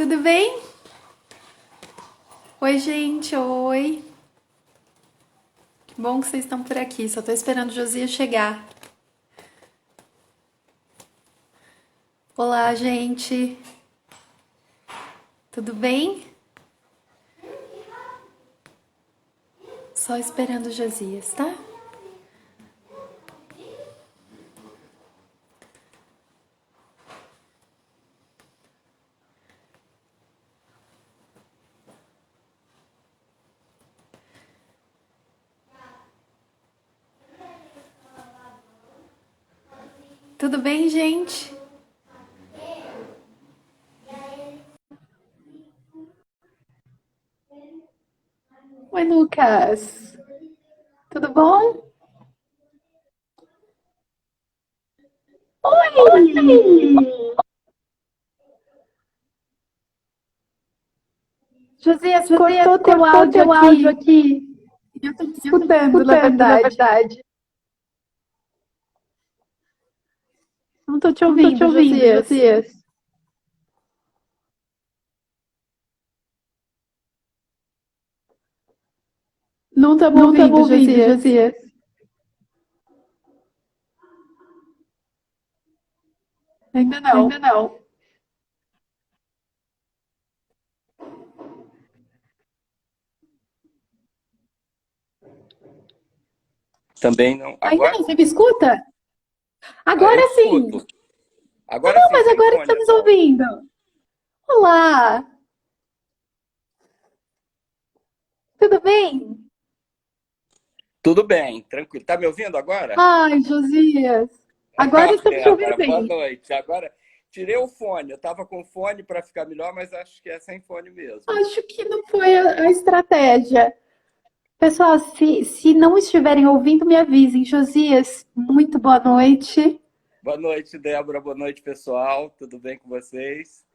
Tudo bem? Oi, gente, oi. Que bom que vocês estão por aqui. Só tô esperando o Josias chegar. Olá, gente. Tudo bem? Só esperando o Josias, tá? Tudo bem, gente? Oi, Lucas. Tudo bom? Oi! Josias, Josias, cortou teu cortou áudio teu áudio aqui. aqui. Eu tô te Eu tô te escutando, na escutando, na verdade. verdade. Não tô te Não tô te ouvindo, ouvindo, Josias. Josias. Não estamos Não estamos ouvindo, ouvindo, Josias. Josias. Ainda Ainda não. não. Também não. Ainda Agora? não, você me escuta? Eu Agora te sim! escuto. Agora sim, Mas sem agora que fone, estamos então. ouvindo. Olá, tudo bem? Tudo bem, tranquilo. Tá me ouvindo agora? Ai, Josias. Agora estamos te ouvindo Débora, boa bem. noite. Agora, tirei o fone. Eu estava com fone para ficar melhor, mas acho que é sem fone mesmo. Acho que não foi a estratégia. Pessoal, se não estiverem ouvindo, me avisem. Josias, muito boa noite. Boa noite, Débora. Boa noite, pessoal. Tudo bem com vocês?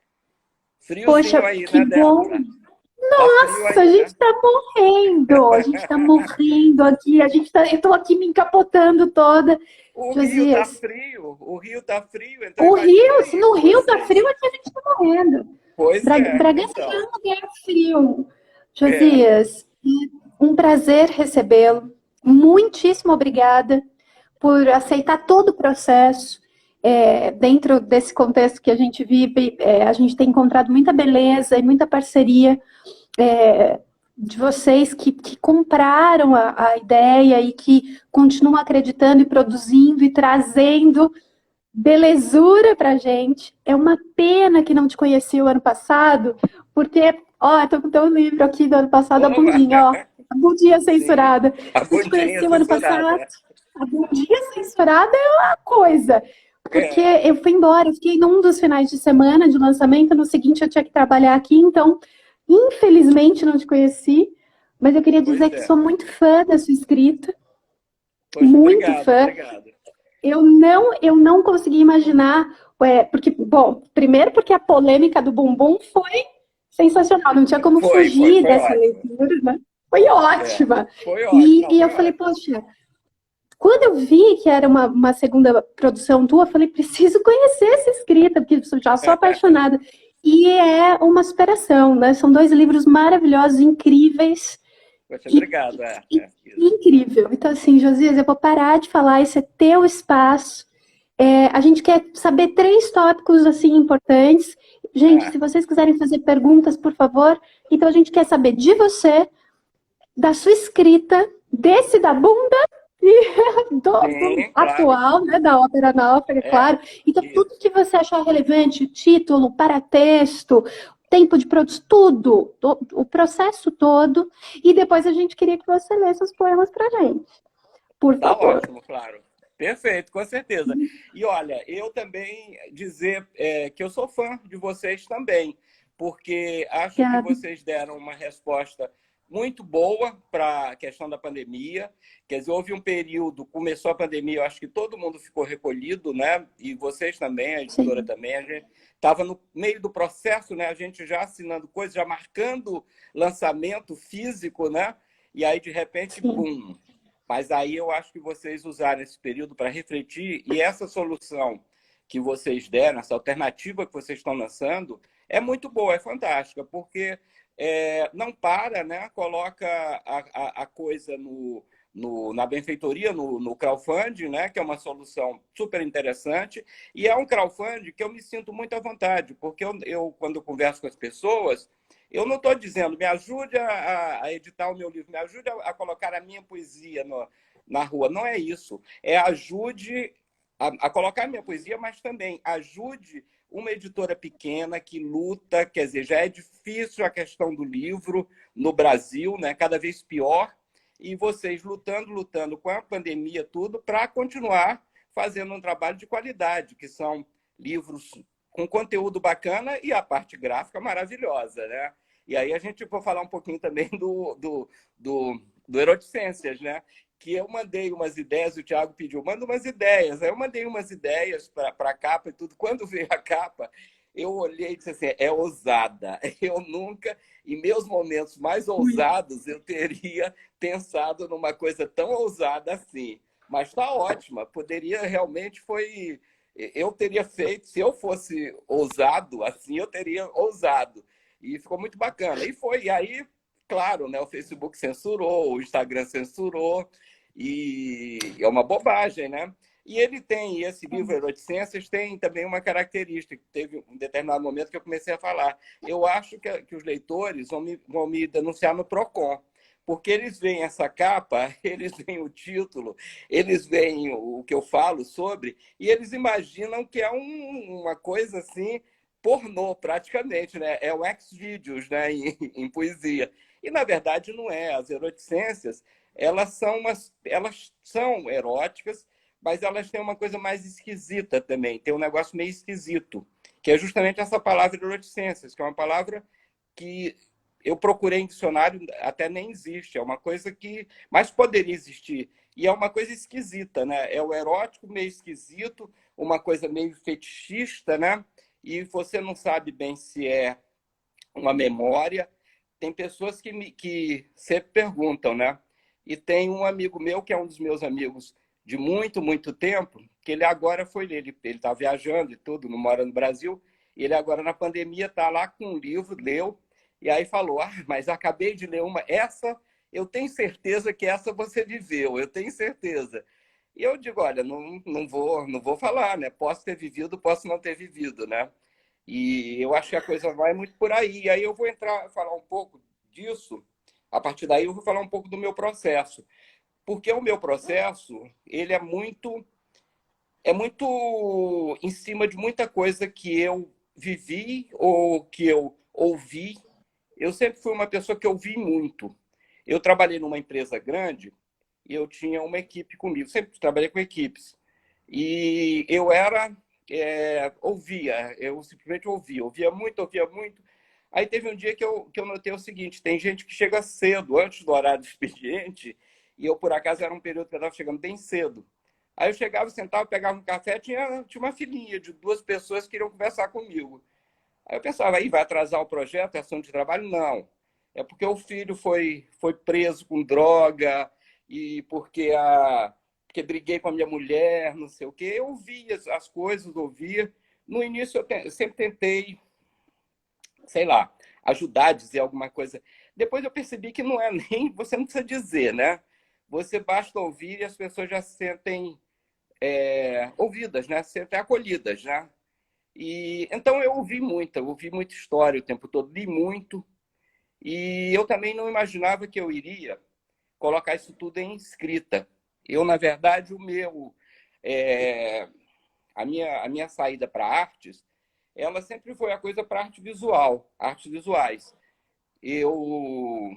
Poxa, Friozinho aí, que né, bom. Débora? Tá frio Nossa, a aí, gente né? tá morrendo. A gente tá morrendo aqui. Eu tô aqui me encapotando toda. O Rio tá Josias, frio. O Rio tá frio, então o imagina Rio, se aí no com Rio tá vocês. frio, aqui a gente tá morrendo. Pois é, Bragança já é então. um lugar frio. É. Josias, um prazer recebê-lo. Muitíssimo obrigada por aceitar todo o processo. Dentro desse contexto que a gente vive, a gente tem encontrado muita beleza e muita parceria de vocês que compraram a ideia e que continuam acreditando e produzindo e trazendo belezura pra gente. É uma pena que não te conheci o ano passado, porque, ó, eu tô com o teu livro aqui do ano passado, a Oba! bundinha, ó. A bundinha Sim, censurada. a Se te bundinha conheci o ano passado, censurada. a bundinha censurada é uma coisa. Porque É, eu fui embora, eu fiquei num dos finais de semana de lançamento, no seguinte eu tinha que trabalhar aqui, então, infelizmente, não te conheci, mas eu queria pois dizer que é. sou muito fã da sua escrita, Poxa, muito obrigado, fã. obrigado. Eu não consegui imaginar, porque, bom, primeiro porque a polêmica do bumbum foi sensacional, não tinha como fugir Foi dessa ótimo. leitura, né? Foi É, ótima. foi ótimo, E, não, e eu foi falei, ótimo. poxa, quando eu vi que era uma segunda produção tua, eu falei, preciso conhecer essa escrita, porque eu já sou apaixonada. E é uma superação, né? São dois livros maravilhosos, incríveis, Poxa, e, obrigado, e- isso. incrível. Então, assim, Josias, eu vou parar de falar, esse é teu espaço. A gente quer saber três tópicos, assim, importantes. Gente, se Ah, vocês quiserem fazer perguntas, por favor. Então, a gente quer saber de você, da sua escrita, desse da bunda e do sim, claro. atual, né, da ópera na ópera, é É, claro. Então, tudo isso. que você achar relevante, título, paratexto, tempo de produção, tudo, o processo todo. E depois a gente queria que você lesse os poemas pra gente, por Tá favor. ótimo, claro. Perfeito, com certeza. E olha, eu também dizer que eu sou fã de vocês também, porque acho que Obrigada. vocês deram uma resposta muito boa para a questão da pandemia. Quer dizer, houve um período, começou a pandemia, eu acho que todo mundo ficou recolhido, né? E vocês também, a editora Sim, também, a gente estava no meio do processo, né? A gente já assinando coisas, já marcando lançamento físico, né? E aí, de repente, sim. bum, mas aí eu acho que vocês usaram esse período para refletir e essa solução que vocês deram, essa alternativa que vocês estão lançando, é muito boa, é fantástica, porque não para, né? Coloca a coisa na benfeitoria, no crowdfunding, né? Que é uma solução super interessante. E é um crowdfunding que eu me sinto muito à vontade, porque quando eu converso com as pessoas, eu não estou dizendo, me ajude a editar o meu livro, me ajude a colocar a minha poesia na rua. Não é isso. É ajude a colocar a minha poesia, mas também ajude uma editora pequena que luta, quer dizer, já é difícil a questão do livro no Brasil, né? Cada vez pior, e vocês lutando com a pandemia, tudo, para continuar fazendo um trabalho de qualidade, que são livros com conteúdo bacana e a parte gráfica maravilhosa, né? E aí a gente vai falar um pouquinho também do Eroticências, né? Que eu mandei umas ideias, o Thiago pediu, manda umas ideias. Aí eu mandei umas ideias para a capa e tudo. Quando veio a capa, eu olhei e disse assim, é ousada. Eu nunca, em meus momentos mais ousados, eu teria pensado numa coisa tão ousada assim. Mas está ótima. Poderia realmente foi... Eu teria feito, se eu fosse ousado assim, eu teria ousado. E ficou muito bacana. E foi. E aí, claro, né, o Facebook censurou, o Instagram censurou, e é uma bobagem, né? E ele tem, esse livro Eroticências tem também uma característica, teve um determinado momento que eu comecei a falar. Eu acho que os leitores vão me denunciar no PROCON, porque eles veem essa capa, eles veem o título, eles veem o que eu falo sobre, e eles imaginam que é uma coisa assim, pornô, praticamente, né? É o Xvideos, né? Em poesia. E, na verdade, não é. As eroticências, elas são eróticas, mas elas têm uma coisa mais esquisita também. Tem um negócio meio esquisito, que é justamente essa palavra eroticências, que é uma palavra que eu procurei em dicionário, até nem existe. É uma coisa que... Mas poderia existir. E é uma coisa esquisita, né? É o erótico meio esquisito, uma coisa meio fetichista, né? E você não sabe bem se é uma memória. Tem pessoas que sempre perguntam, né? E tem um amigo meu, que é um dos meus amigos de muito, muito tempo, que ele agora foi ler. Ele está viajando e tudo, não mora no Brasil. E ele agora, na pandemia, está lá com um livro, leu, e aí falou, mas acabei de ler uma, essa, eu tenho certeza que essa você viveu, eu tenho certeza. E eu digo, olha, não vou falar, né? Posso ter vivido, posso não ter vivido, né? E eu acho que a coisa vai muito por aí. E aí eu vou falar um pouco disso. A partir daí eu vou falar um pouco do meu processo. Porque o meu processo, ele é muito em cima de muita coisa que eu vivi ou que eu ouvi. Eu sempre fui uma pessoa que ouvi muito. Eu trabalhei numa empresa grande e eu tinha uma equipe comigo. Sempre trabalhei com equipes. E eu ouvia, eu simplesmente ouvia muito, ouvia muito. Aí teve um dia que eu notei o seguinte: tem gente que chega cedo, antes do horário do expediente, e eu, por acaso, era um período que eu estava chegando bem cedo. Aí eu chegava, sentava, pegava um café, tinha uma filinha de duas pessoas que queriam conversar comigo. Aí eu pensava, aí vai atrasar o projeto, é assunto de trabalho? Não. É porque o filho foi preso com droga e porque briguei com a minha mulher, não sei o quê. Eu ouvia as coisas, ouvia. No início eu sempre tentei, sei lá, ajudar, dizer alguma coisa. Depois eu percebi que não é nem, você não precisa dizer, né? Você basta ouvir e as pessoas já se sentem ouvidas, né? Se sentem acolhidas, né? E então eu ouvi muita história o tempo todo, li muito, e eu também não imaginava que eu iria colocar isso tudo em escrita. Eu, na verdade, é, a minha saída para artes, ela sempre foi a coisa para arte visual, artes visuais. Eu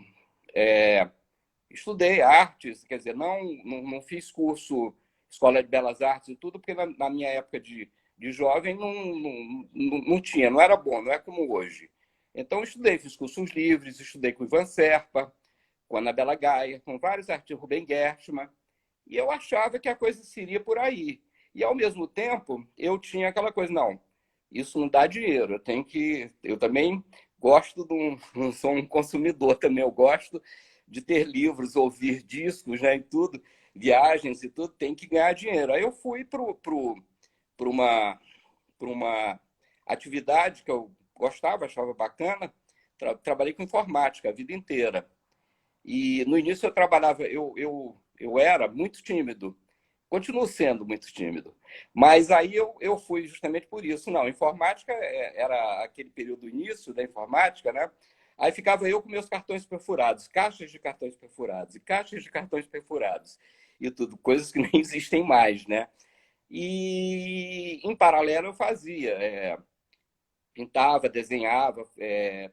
estudei artes, quer dizer, não fiz curso Escola de Belas Artes e tudo, porque na minha época de jovem não tinha, não era bom, não é como hoje. Então, eu estudei, fiz cursos livres, estudei com o Ivan Serpa, com a Anabela Gaia, com vários artistas, Rubem Gershman, e eu achava que a coisa seria por aí. E, ao mesmo tempo, eu tinha aquela coisa, não, isso não dá dinheiro, eu também gosto não sou um consumidor também, eu gosto de ter livros, ouvir discos, né, e tudo, viagens e tudo, tem que ganhar dinheiro. Aí eu fui para uma atividade que eu gostava, achava bacana. Trabalhei com informática a vida inteira. E no início eu trabalhava, eu era muito tímido, continuo sendo muito tímido. Mas aí eu fui justamente por isso. Não, informática era aquele período do início da informática, né? Aí ficava eu com meus cartões perfurados, caixas de cartões perfurados e caixas de cartões perfurados e tudo, coisas que nem existem mais, né? E em paralelo eu fazia, pintava, desenhava,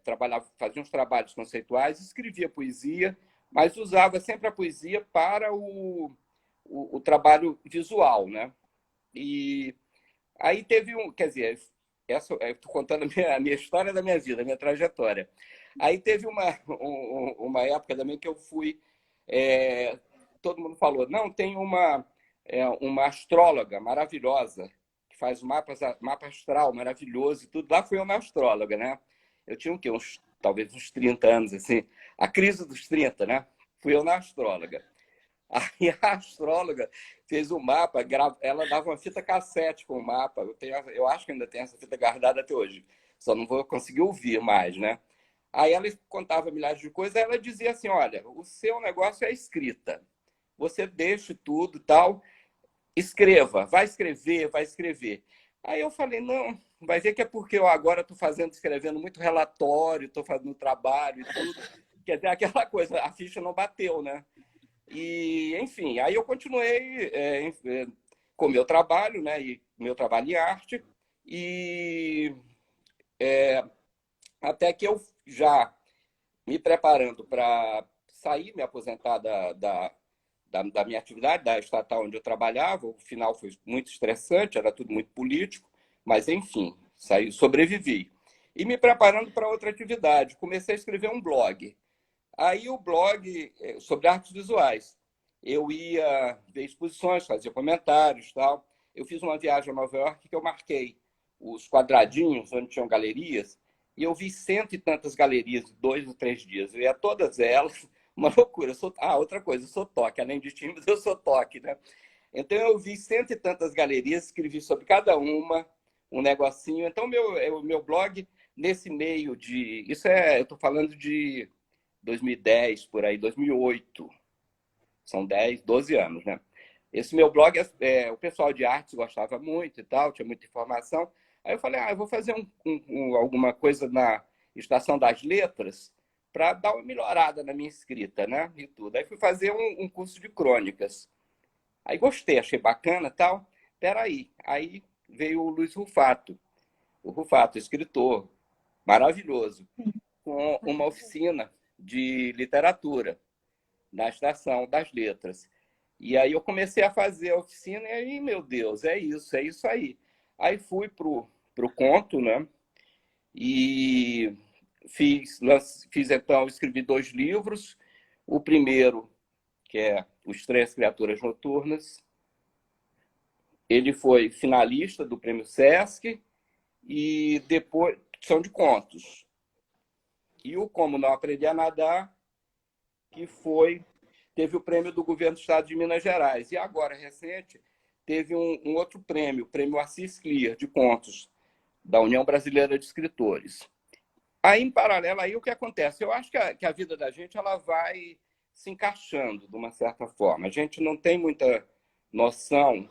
trabalhava, fazia uns trabalhos conceituais, escrevia poesia, mas usava sempre a poesia para o trabalho visual, né? E aí teve quer dizer, estou contando a minha história da minha vida, a minha trajetória. Aí teve uma época também que eu fui, todo mundo falou, não, tem uma astróloga maravilhosa que faz mapa astral maravilhoso e tudo. Lá fui uma astróloga, né? Eu tinha o quê? Talvez uns 30 anos, assim, a crise dos 30, né? Fui eu na astróloga. Aí a astróloga fez o mapa, ela dava uma fita cassete com o mapa. Eu acho que ainda tem essa fita guardada até hoje. Só não vou conseguir ouvir mais, né? Aí ela contava milhares de coisas, aí ela dizia assim, olha, o seu negócio é a escrita. Você deixa tudo e tal, escreva, vai escrever, vai escrever. Aí eu falei, não, vai ver que é porque eu agora estou escrevendo muito relatório, estou fazendo trabalho e tudo. Quer dizer, aquela coisa, a ficha não bateu, né? E, enfim, aí eu continuei com o meu trabalho, né? E meu trabalho em arte, e até que eu já me preparando para sair, me aposentar da minha atividade, da estatal onde eu trabalhava. O final foi muito estressante, era tudo muito político, mas, enfim, saí, sobrevivi. E me preparando para outra atividade, comecei a escrever um blog. Aí o blog sobre artes visuais. Eu ia ver exposições, fazia comentários, tal. Eu fiz uma viagem a Nova York que eu marquei os quadradinhos onde tinham galerias, e eu vi cento e tantas galerias, 2 ou 3 dias. Eu ia a todas elas, uma loucura. Outra coisa, eu sou toque. Além de tímido, eu sou toque, né? Então eu vi cento e tantas galerias, escrevi sobre cada uma um negocinho. Então o meu blog, nesse meio de... eu estou falando de 2010, por aí, 2008. São 10, 12 anos, né? Esse meu blog, o pessoal de artes gostava muito e tal, tinha muita informação. Aí eu falei, eu vou fazer alguma coisa na Estação das Letras para dar uma melhorada na minha escrita, né? E tudo. Aí fui fazer um curso de crônicas. Aí gostei, achei bacana e tal. Peraí. Aí veio o Luiz Rufato. O Rufato, escritor maravilhoso, com uma oficina de literatura na Estação das Letras. E aí eu comecei a fazer a oficina e aí, meu Deus, é isso aí. Aí fui pro conto, né? E então, escrevi 2 livros. O primeiro, que é Os Três Criaturas Noturnas, ele foi finalista do Prêmio Sesc, e depois são de contos. E o Como Não Aprender a Nadar, que teve o prêmio do governo do estado de Minas Gerais. E agora, recente, teve um outro prêmio, o prêmio Assis Clear, de contos, da União Brasileira de Escritores. Aí, em paralelo, aí o que acontece? Eu acho que a vida da gente ela vai se encaixando de uma certa forma. A gente não tem muita noção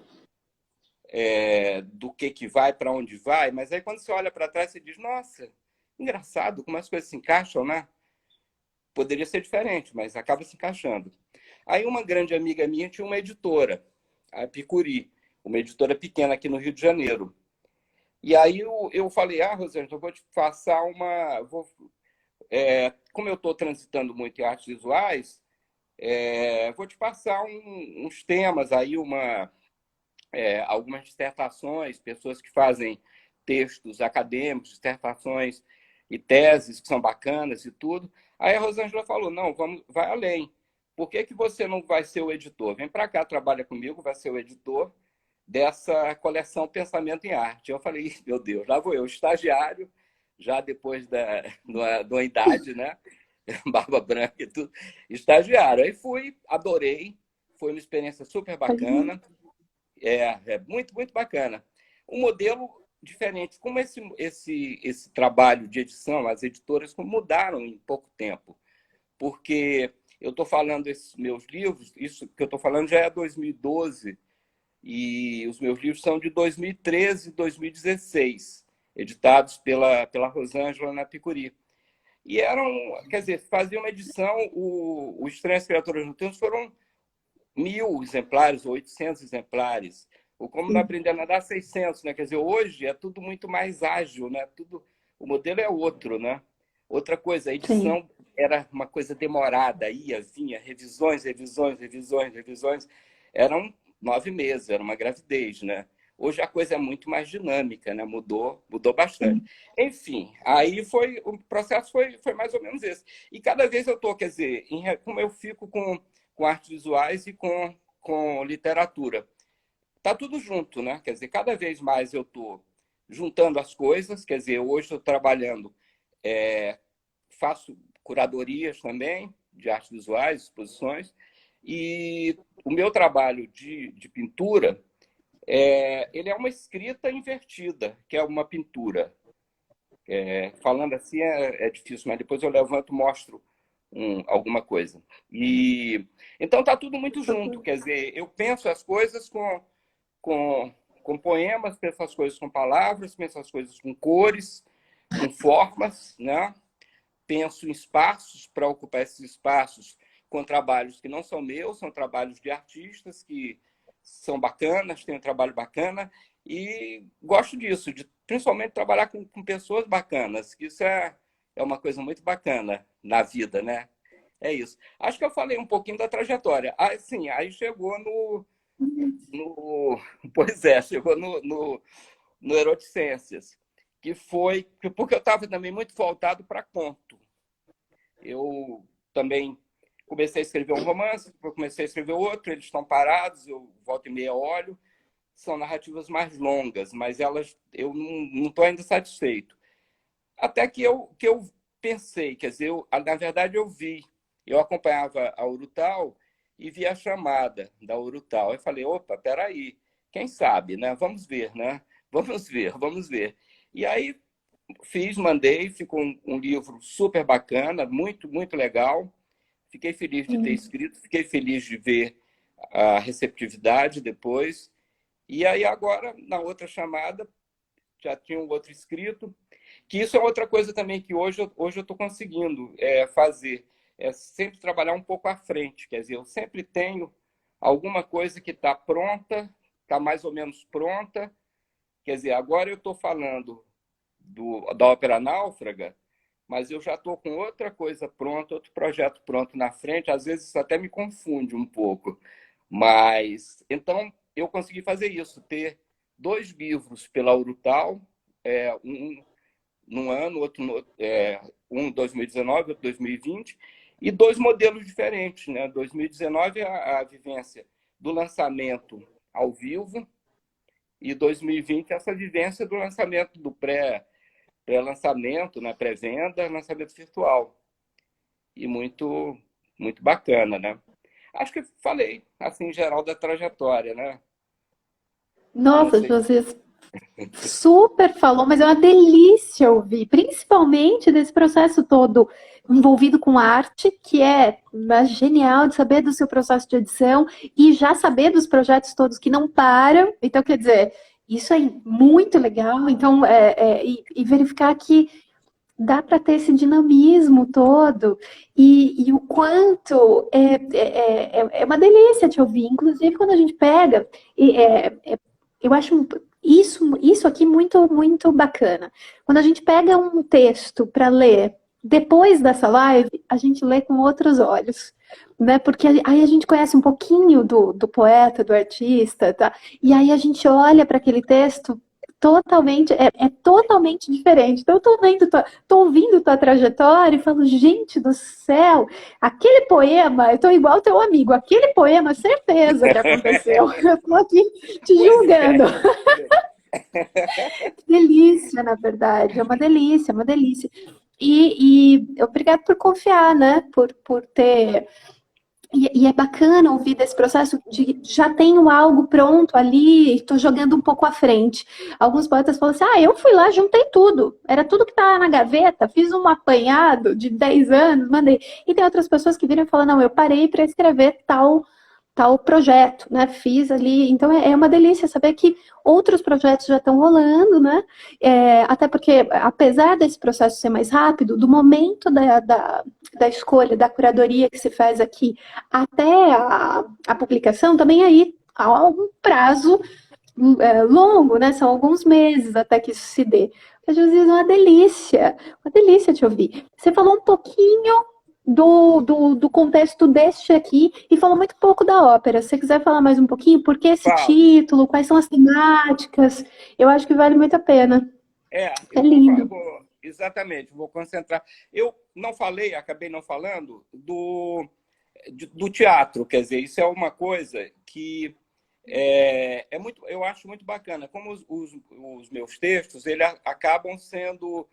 do que vai, para onde vai, mas aí quando você olha para trás, você diz, nossa, engraçado como as coisas se encaixam, né? Poderia ser diferente, mas acaba se encaixando. Aí uma grande amiga minha tinha uma editora, a Picuri, uma editora pequena aqui no Rio de Janeiro. E aí eu falei, Rosângela, eu vou te passar como eu estou transitando muito em artes visuais, vou te passar uns temas aí, algumas dissertações, pessoas que fazem textos acadêmicos, dissertações e teses que são bacanas e tudo. Aí a Rosângela falou, não, vai além. Por que você não vai ser o editor? Vem para cá, trabalha comigo, vai ser o editor dessa coleção Pensamento em Arte. Eu falei, meu Deus, lá vou eu, estagiário, já depois de uma idade, né? Barba branca e tudo, estagiário. Aí fui, adorei, foi uma experiência super bacana, muito, muito bacana. O modelo diferentes. Como esse trabalho de edição, as editoras mudaram em pouco tempo. Porque eu estou falando esses meus livros, isso que eu estou falando já é 2012, e os meus livros são de 2013 e 2016, editados pela Rosângela Napicuri. E eram, quer dizer, fazia uma edição, o Estranhas Criaturas no Tempo foram 1.000 exemplares, 800 exemplares. O Como Não Aprender a Nadar, 600, né? Quer dizer, hoje é tudo muito mais ágil, né? O modelo é outro, né? Outra coisa, a edição Sim. era uma coisa demorada, ia, vinha, revisões, revisões, revisões, revisões. Eram 9 meses, era uma gravidez, né? Hoje a coisa é muito mais dinâmica, né? Mudou bastante. Enfim, aí o processo foi mais ou menos esse. E cada vez eu estou, quer dizer, como eu fico com artes visuais e com literatura. Tá tudo junto, né? Quer dizer, cada vez mais eu estou juntando as coisas, quer dizer, hoje estou trabalhando, faço curadorias também de artes visuais, exposições, e o meu trabalho de pintura, ele é uma escrita invertida, que é uma pintura. Falando assim é difícil, mas depois eu levanto e mostro alguma coisa. Então está tudo muito junto, quer dizer, eu penso as coisas com poemas, penso as coisas com palavras, penso as coisas com cores, com formas, né? Penso em espaços para ocupar esses espaços com trabalhos que não são meus, são trabalhos de artistas que são bacanas, têm um trabalho bacana, e gosto disso, de principalmente trabalhar com pessoas bacanas, que isso é uma coisa muito bacana na vida, né? É isso. Acho que eu falei um pouquinho da trajetória. Sim, aí chegou pois chegou no Eroticências, que foi porque eu estava também muito voltado para conto. Eu também comecei a escrever um romance, depois comecei a escrever outro, eles estão parados, eu volto e meia olho. São narrativas mais longas, mas eu não estou ainda satisfeito. Até que eu pensei, quer dizer, na verdade eu acompanhava a Urutau e vi a chamada da Urutau. Eu falei, opa, peraí, quem sabe, né? Vamos ver, né? Vamos ver, vamos ver. E aí mandei, ficou um livro super bacana, muito, muito legal. Fiquei feliz de ter escrito, fiquei feliz de ver a receptividade depois. E aí agora, na outra chamada, já tinha um outro escrito, que isso é outra coisa também que hoje eu estou conseguindo fazer, sempre trabalhar um pouco à frente, quer dizer, eu sempre tenho alguma coisa que está pronta, está mais ou menos pronta, quer dizer, agora eu estou falando da Ópera Náufraga, mas eu já estou com outra coisa pronta, outro projeto pronto na frente, às vezes isso até me confunde um pouco, mas então eu consegui fazer isso, ter 2 livros pela Urutau, um num ano, outro um em 2019, outro em 2020, e 2 modelos diferentes, né? 2019 a vivência do lançamento ao vivo e 2020 essa vivência do lançamento do pré-lançamento, né? Pré-venda, lançamento virtual. E muito muito bacana, né? Acho que falei assim em geral da trajetória, né? Não Nossa, sei. José, super falou, mas é uma delícia ouvir, principalmente desse processo todo envolvido com arte, que é genial de saber do seu processo de edição e já saber dos projetos todos que não param. Então, quer dizer, isso é muito legal. Então, e verificar que dá para ter esse dinamismo todo e o quanto é uma delícia te ouvir. Inclusive, quando a gente pega, eu acho isso aqui muito, muito bacana. Quando a gente pega um texto para ler depois dessa live, a gente lê com outros olhos. Né? Porque aí a gente conhece um pouquinho do poeta, do artista, tá? E aí a gente olha para aquele texto totalmente, totalmente diferente. Então, eu tô ouvindo tua trajetória e falo, gente do céu, aquele poema, eu tô igual teu amigo, aquele poema, certeza que aconteceu. Eu tô aqui te Pois julgando. é. Delícia, na verdade, é uma delícia, é uma delícia. E obrigado por confiar, né? Por ter E é bacana ouvir desse processo de já tenho algo pronto ali, estou jogando um pouco à frente. Alguns poetas falam assim, eu fui lá, juntei tudo. Era tudo que estava na gaveta, fiz um apanhado de 10 anos, mandei. E tem outras pessoas que viram e falam, não, eu parei para escrever tal projeto, né? Fiz ali. Então é uma delícia saber que outros projetos já estão rolando, né? Até porque, apesar desse processo ser mais rápido, do momento da escolha, da curadoria que se faz aqui até a publicação, também aí há um prazo longo, né? São alguns meses até que isso se dê. Mas, Josias, é uma delícia te ouvir. Você falou um pouquinho do contexto deste aqui e falou muito pouco da ópera. Se você quiser falar mais um pouquinho, por que esse Falo. título, quais são as temáticas, eu acho que vale muito a pena. É lindo. Exatamente, vou concentrar. Eu não falei, acabei não falando, do teatro, quer dizer, isso é uma coisa que muito, eu acho muito bacana. Como os meus textos, eles acabam sendo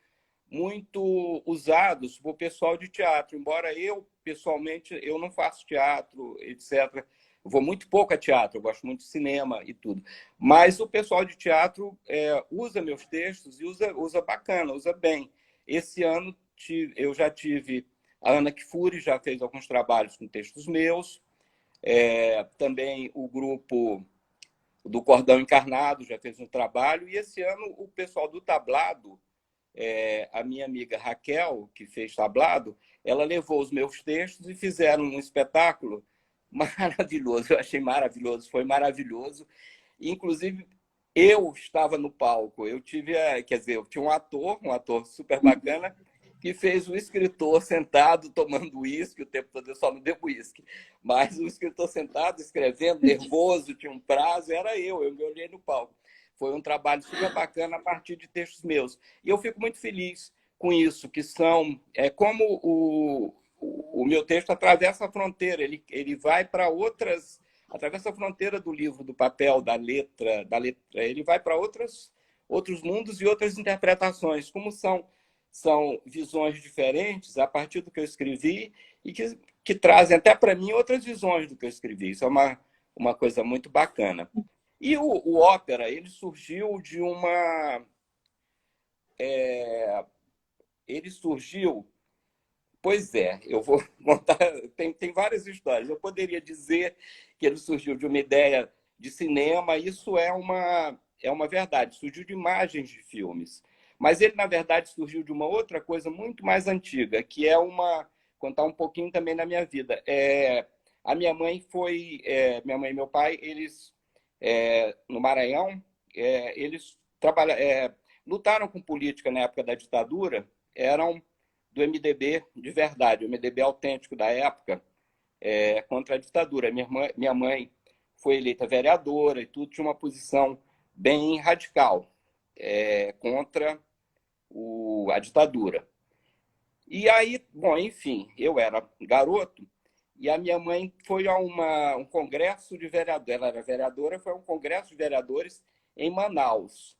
muito usados por pessoal de teatro, embora eu, pessoalmente, eu não faço teatro, etc. Eu vou muito pouco a teatro, eu gosto muito de cinema e tudo. Mas o pessoal de teatro usa meus textos e usa bacana, usa bem. Esse ano eu já tive... A Ana Kfouri já fez alguns trabalhos com textos meus. Também o grupo do Cordão Encarnado já fez um trabalho. E esse ano o pessoal do Tablado, a minha amiga Raquel, que fez Tablado, ela levou os meus textos e fizeram um espetáculo maravilhoso. Eu achei maravilhoso, foi maravilhoso. Inclusive, eu estava no palco. Eu tinha um ator super bacana, que fez o escritor sentado tomando uísque o tempo todo. Eu só não dei uísque. Mas o escritor sentado, escrevendo, nervoso, tinha um prazo, era eu me olhei no palco. Foi um trabalho super bacana a partir de textos meus. E eu fico muito feliz com isso, que são... como o meu texto atravessa a fronteira, ele vai para outras... Atravessa a fronteira do livro, do papel, da letra, ele vai para outros mundos e outras interpretações, como são visões diferentes a partir do que eu escrevi e que trazem até para mim outras visões do que eu escrevi. Isso é uma coisa muito bacana. E o ópera, ele surgiu de uma... Ele surgiu... Pois eu vou contar... Tem várias histórias. Eu poderia dizer que ele surgiu de uma ideia de cinema, isso é uma verdade. Surgiu de imagens de filmes. Mas ele, na verdade, surgiu de uma outra coisa muito mais antiga, que é contar um pouquinho também da minha vida. A minha mãe minha mãe e meu pai, eles... no Maranhão, eles lutaram com política na época da ditadura, eram do MDB de verdade, o MDB autêntico da época, contra a ditadura. Minha mãe foi eleita vereadora e tudo, tinha uma posição bem radical contra a ditadura. E aí, bom, enfim, eu era garoto, e a minha mãe foi a um congresso de vereadores. Ela era vereadora, foi a um congresso de vereadores em Manaus.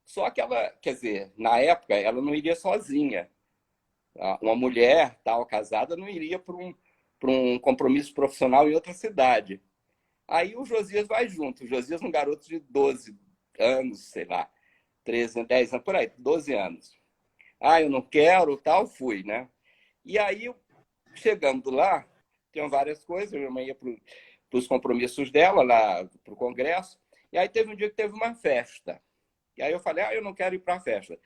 Só que ela, quer dizer, na época, ela não iria sozinha. Uma mulher, tal, casada, não iria para um compromisso profissional em outra cidade. Aí o Josias vai junto. O Josias é um garoto de 12 anos, sei lá, 13, 10 anos, por aí, 12 anos. Eu não quero, tal, fui, né? E aí, chegando lá, tinham várias coisas, minha mãe ia para os compromissos dela, lá para o congresso, e aí teve um dia que teve uma festa. E aí eu falei, eu não quero ir para a festa.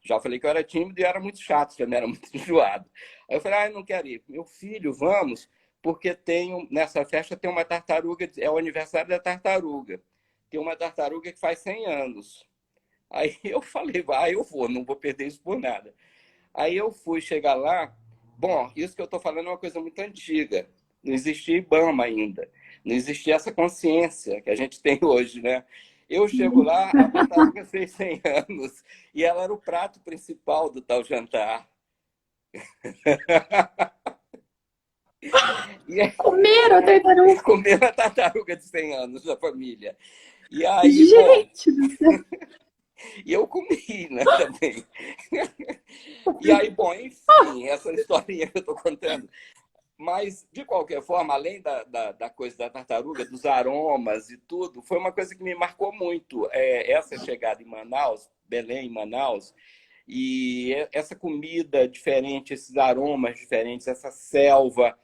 Já falei que eu era tímido e era muito chato, também era muito enjoado. Aí eu falei, eu não quero ir. Meu filho, vamos, porque nessa festa tem uma tartaruga, é o aniversário da tartaruga. Tem uma tartaruga que faz 100 anos. Aí eu falei, eu vou, não vou perder isso por nada. Aí eu fui chegar lá. Bom, isso que eu estou falando é uma coisa muito antiga. Não existia IBAMA ainda. Não existia essa consciência que a gente tem hoje, né? Eu chego lá, a tartaruga fez 100 anos e ela era o prato principal do tal jantar. Comeram a tartaruga. Comeram a tartaruga de 100 anos da família. E aí, Gente do céu. E eu comi, né, também. E aí, bom, enfim, essa historinha que eu estou contando Mas, de qualquer forma, além da coisa da tartaruga, dos aromas e tudo, foi uma coisa que me marcou muito. Essa chegada em Manaus, Belém, em Manaus, e essa comida diferente, esses aromas diferentes, essa selva,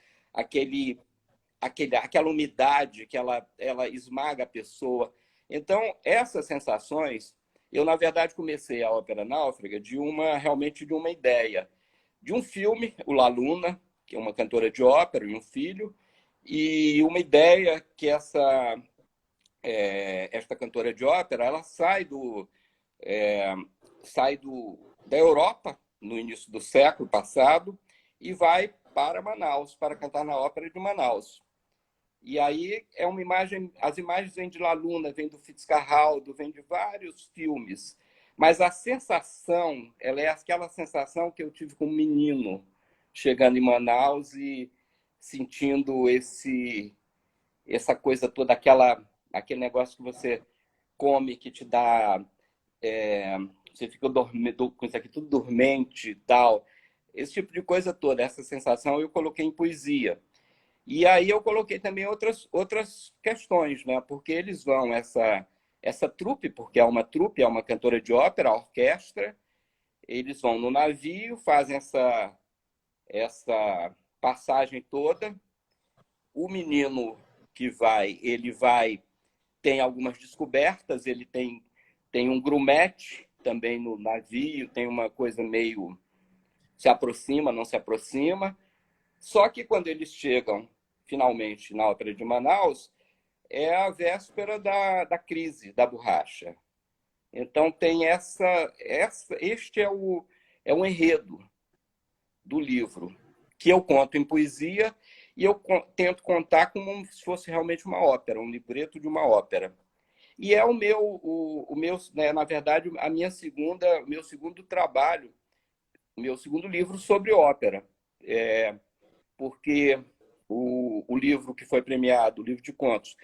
aquela umidade que ela esmaga a pessoa. Então, essas sensações, eu, na verdade, comecei a Ópera Náufraga realmente de uma ideia. De um filme, o La Luna, que é uma cantora de ópera e um filho, e uma ideia que esta cantora de ópera ela da Europa no início do século passado e vai para Manaus para cantar na Ópera de Manaus. E aí é uma imagem, as imagens vêm de La Luna, vêm do Fitzcarraldo, vêm de vários filmes, mas a sensação, ela é aquela sensação que eu tive como menino chegando em Manaus e sentindo essa coisa toda, aquele negócio que você come, que te dá... você fica dormindo, com isso aqui tudo dormente e tal. Esse tipo de coisa toda, essa sensação eu coloquei em poesia. E aí eu coloquei também outras questões, né? Porque eles vão, essa trupe, porque é uma trupe, é uma cantora de ópera, a orquestra, eles vão no navio, fazem essa passagem toda. O menino tem algumas descobertas, ele tem um grumete também no navio, tem uma coisa meio se aproxima, não se aproxima. Só que quando eles chegam finalmente na Ópera de Manaus, é a véspera da crise da borracha. Então tem este é o enredo do livro, que eu conto em poesia e eu tento contar como se fosse realmente uma ópera, um libreto de uma ópera. E é o meu, né, na verdade, o meu segundo trabalho, o meu segundo livro sobre ópera. Porque o livro que foi premiado, o livro de contos,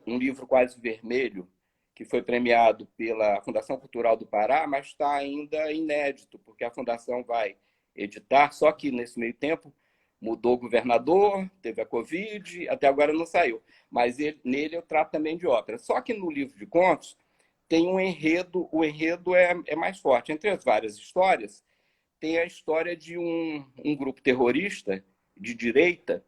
um livro quase vermelho, que foi premiado pela Fundação Cultural do Pará, mas está ainda inédito, porque a Fundação vai editar, só que nesse meio tempo mudou o governador, teve a Covid, até agora não saiu. Mas nele eu trato também de ópera. Só que no livro de contos tem um enredo, o enredo é mais forte. Entre as várias histórias, tem a história de um grupo terrorista de direita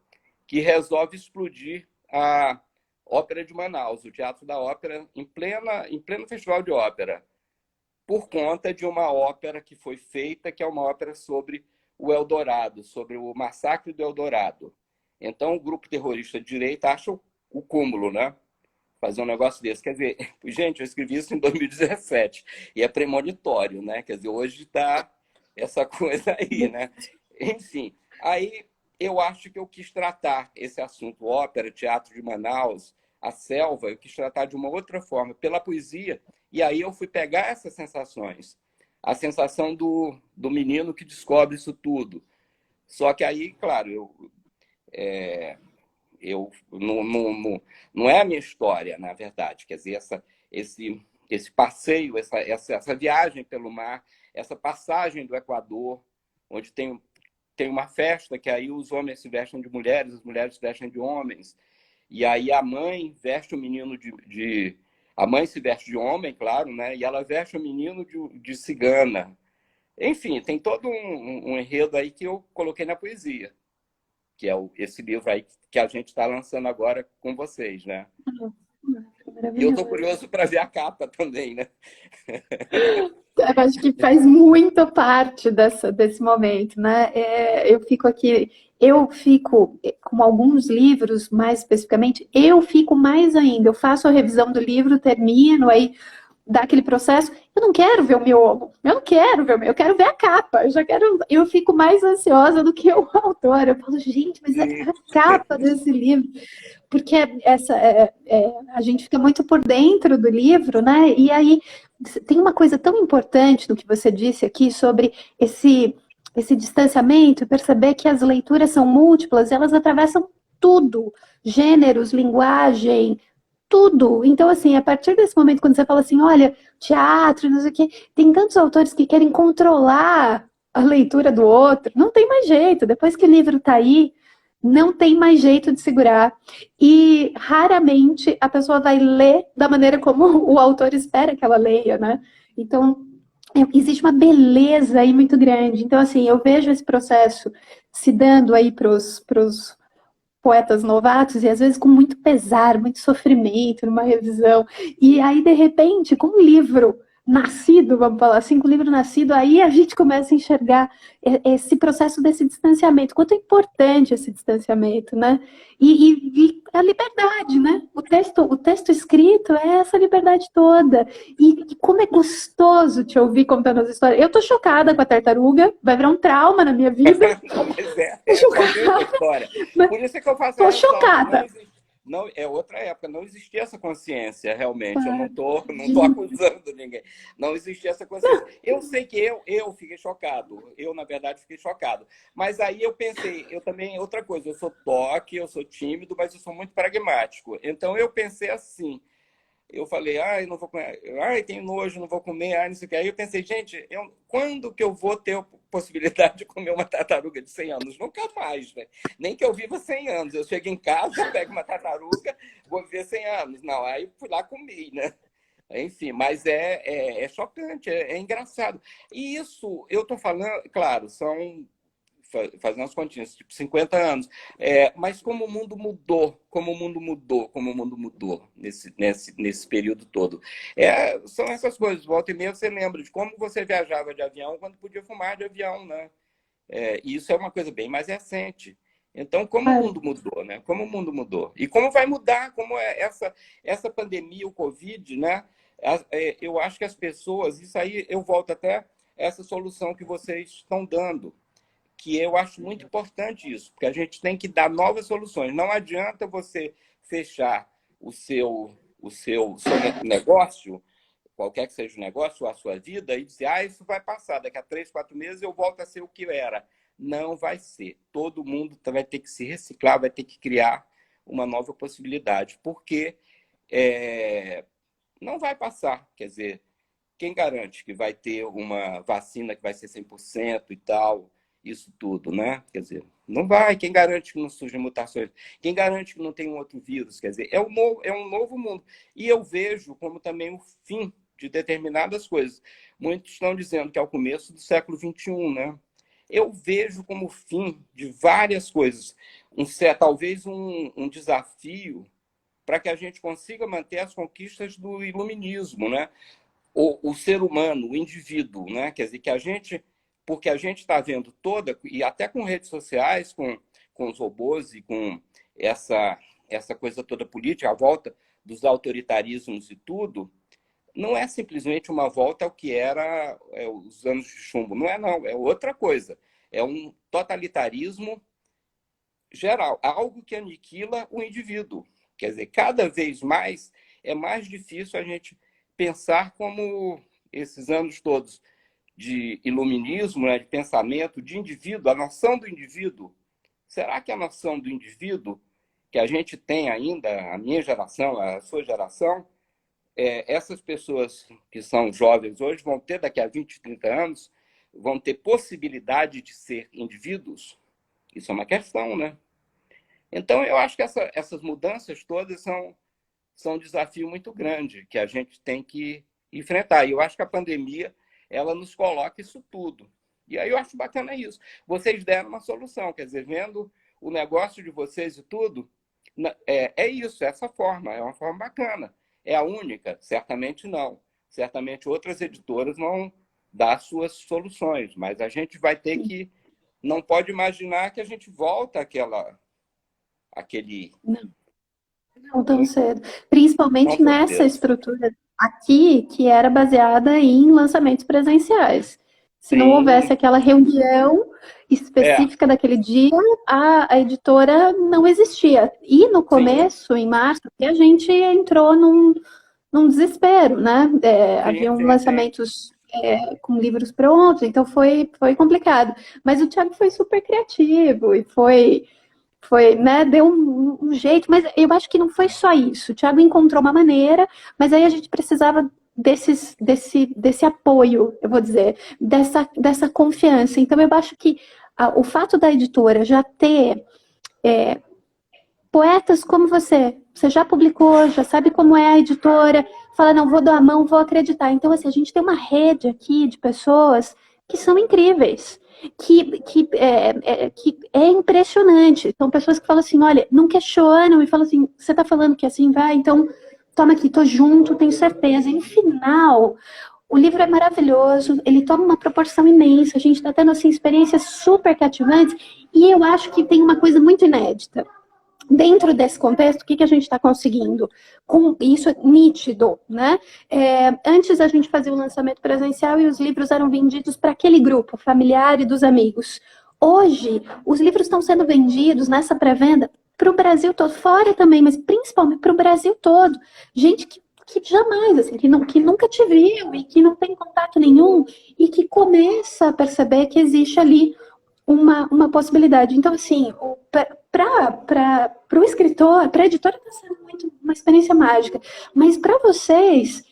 que resolve explodir a Ópera de Manaus, o Teatro da Ópera, em pleno festival de ópera, por conta de uma ópera que foi feita, que é uma ópera sobre o Eldorado, sobre o massacre do Eldorado. Então, o grupo terrorista de direita acha o cúmulo, né? Fazer um negócio desse. Quer dizer, gente, eu escrevi isso em 2017 e é premonitório, né? Quer dizer, hoje está essa coisa aí, né? Enfim, aí eu acho que eu quis tratar esse assunto, ópera, teatro de Manaus, a selva, eu quis tratar de uma outra forma, pela poesia, e aí eu fui pegar essas sensações. A sensação do menino que descobre isso tudo. Só que aí, claro, não é a minha história, na verdade. Quer dizer, esse passeio, essa viagem pelo mar, essa passagem do Equador, onde tem uma festa que aí os homens se vestem de mulheres, as mulheres se vestem de homens. E aí a mãe veste o menino a mãe se veste de homem, claro, né? E ela veste o menino de cigana. Enfim, tem todo um enredo aí que eu coloquei na poesia, que é esse livro aí que a gente está lançando agora com vocês, né? E eu estou curioso para ver a capa também, né? Eu acho que faz muito parte desse momento, né? Eu fico com alguns livros, mais especificamente, eu fico mais ainda. Eu faço a revisão do livro, termino, aí dá aquele processo. Eu não quero ver o miolo, eu quero ver a capa. Eu fico mais ansiosa do que o autor. Eu falo, gente, mas a capa desse livro, porque a gente fica muito por dentro do livro, né? E aí tem uma coisa tão importante no que você disse aqui sobre esse distanciamento, perceber que as leituras são múltiplas, elas atravessam tudo, gêneros, linguagem, tudo. Então, assim, a partir desse momento, quando você fala assim, olha, teatro, não sei o quê, tem tantos autores que querem controlar a leitura do outro, não tem mais jeito. Depois que o livro está aí, não tem mais jeito de segurar. E raramente a pessoa vai ler da maneira como o autor espera que ela leia, né? Então, existe uma beleza aí muito grande. Então, assim, eu vejo esse processo se dando aí para os poetas novatos, e às vezes com muito pesar, muito sofrimento numa revisão. E aí, de repente, com um livro nascido, vamos falar assim, com o livro nascido, aí a gente começa a enxergar esse processo desse distanciamento, quanto é importante esse distanciamento, né? E a liberdade, né? O texto escrito é essa liberdade toda. E como é gostoso te ouvir contando as histórias. Eu tô chocada com a tartaruga, vai virar um trauma na minha vida. Não, mas Tô é só ver a chocada. história. Por isso é que eu faço a Tô ressalva. chocada. Não, é outra época, não existia essa consciência, realmente. Eu não tô acusando ninguém. Não existia essa consciência. Eu sei que eu fiquei chocado. Eu, na verdade, fiquei chocado. Mas aí eu pensei, eu também, outra coisa, eu sou toque, eu sou tímido, mas eu sou muito pragmático. Então eu pensei assim. Eu falei, ai, não vou comer, ai, tenho nojo, não vou comer, ai, não sei o que. Aí eu pensei, gente, quando que eu vou ter a possibilidade de comer uma tartaruga de 100 anos? Nunca mais, né? Nem que eu viva 100 anos. Eu chego em casa, pego uma tartaruga, vou viver 100 anos. Não, aí fui lá comer, né? Enfim, mas é chocante, é engraçado. E isso, eu estou falando, claro, são fazendo as continhas, tipo 50 anos. Mas como o mundo mudou, como o mundo mudou nesse período todo. São essas coisas. Volta e meia você lembra de como você viajava de avião quando podia fumar de avião, né? E isso é uma coisa bem mais recente. Então, como o mundo mudou, né? Como o mundo mudou. E como vai mudar, como é essa pandemia, o Covid, né? Eu acho que as pessoas, isso aí eu volto até essa solução que vocês estão dando, que eu acho muito importante isso, porque a gente tem que dar novas soluções. Não adianta você fechar o seu negócio, qualquer que seja o negócio, ou a sua vida, e dizer, isso vai passar, daqui a 3, 4 meses eu volto a ser o que era. Não vai ser. Todo mundo vai ter que se reciclar, vai ter que criar uma nova possibilidade, porque não vai passar. Quer dizer, quem garante que vai ter uma vacina que vai ser 100% e tal, isso tudo, né? Quer dizer, não vai. Quem garante que não surgem mutações? Quem garante que não tem um outro vírus? Quer dizer, é um novo mundo. E eu vejo como também o fim de determinadas coisas. Muitos estão dizendo que é o começo do século XXI, né? Eu vejo como o fim de várias coisas. Talvez um desafio para que a gente consiga manter as conquistas do iluminismo, né? O ser humano, o indivíduo, né? Quer dizer, porque a gente está vendo e até com redes sociais, com os robôs e com essa coisa toda política, a volta dos autoritarismos e tudo, não é simplesmente uma volta ao que era os anos de chumbo. Não, é outra coisa. É um totalitarismo geral, algo que aniquila o indivíduo. Quer dizer, cada vez mais é mais difícil a gente pensar como esses anos todos de iluminismo, né, de pensamento, de indivíduo, a noção do indivíduo. Será que a noção do indivíduo que a gente tem ainda, a minha geração, a sua geração, essas pessoas que são jovens hoje vão ter daqui a 20, 30 anos, vão ter possibilidade de ser indivíduos? Isso é uma questão, né? Então, eu acho que essas mudanças todas são um desafio muito grande que a gente tem que enfrentar. E eu acho que a pandemia ela nos coloca isso tudo. E aí eu acho bacana isso. Vocês deram uma solução, quer dizer, vendo o negócio de vocês e tudo, isso, essa forma, é uma forma bacana. É a única? Certamente não. Certamente outras editoras vão dar suas soluções, mas a gente vai ter que... Não pode imaginar que a gente volta àquele... Não tão cedo. Principalmente Não tão nessa cedo. estrutura aqui, que era baseada em lançamentos presenciais. Se não houvesse Sim. aquela reunião específica daquele dia, a editora não existia. E no Sim, começo, em março, a gente entrou num desespero, né? sim, Haviam sim, sim. lançamentos com livros prontos, então foi complicado. Mas o Thiago foi super criativo e né, deu um jeito, mas eu acho que não foi só isso. O Thiago encontrou uma maneira, mas aí a gente precisava desse apoio, eu vou dizer, dessa confiança. Então, eu acho que o fato da editora já ter poetas como você já publicou, já sabe como é a editora, fala, não, vou dar a mão, vou acreditar. Então, assim, a gente tem uma rede aqui de pessoas que são incríveis, que é impressionante. São pessoas que falam assim, olha, não questionam e falam assim, você está falando que assim vai, então toma aqui, tô junto, tenho certeza. E no final, o livro é maravilhoso, ele toma uma proporção imensa, a gente está tendo assim, experiências super cativantes, e eu acho que tem uma coisa muito inédita. Dentro desse contexto, o que a gente está conseguindo? Com isso é nítido, né? Antes a gente fazia o lançamento presencial e os livros eram vendidos para aquele grupo familiar e dos amigos. Hoje, os livros estão sendo vendidos nessa pré-venda para o Brasil todo, fora também, mas principalmente para o Brasil todo. Gente que jamais, assim, que nunca te viu e que não tem contato nenhum e que começa a perceber que existe ali uma possibilidade. Então, assim, para o escritor, para a editora está sendo muito uma experiência mágica, mas para vocês,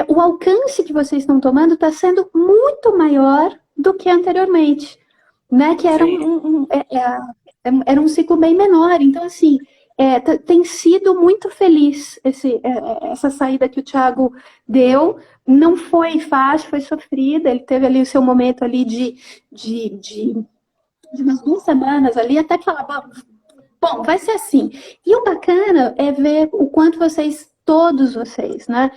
o alcance que vocês estão tomando está sendo muito maior do que anteriormente, né? Que era era um ciclo bem menor. Então, assim, tem sido muito feliz essa saída que o Thiago deu. Não foi fácil, foi sofrida. Ele teve ali o seu momento ali de umas 2 semanas ali, até que falava, bom, vai ser assim. E o bacana é ver o quanto todos vocês, né?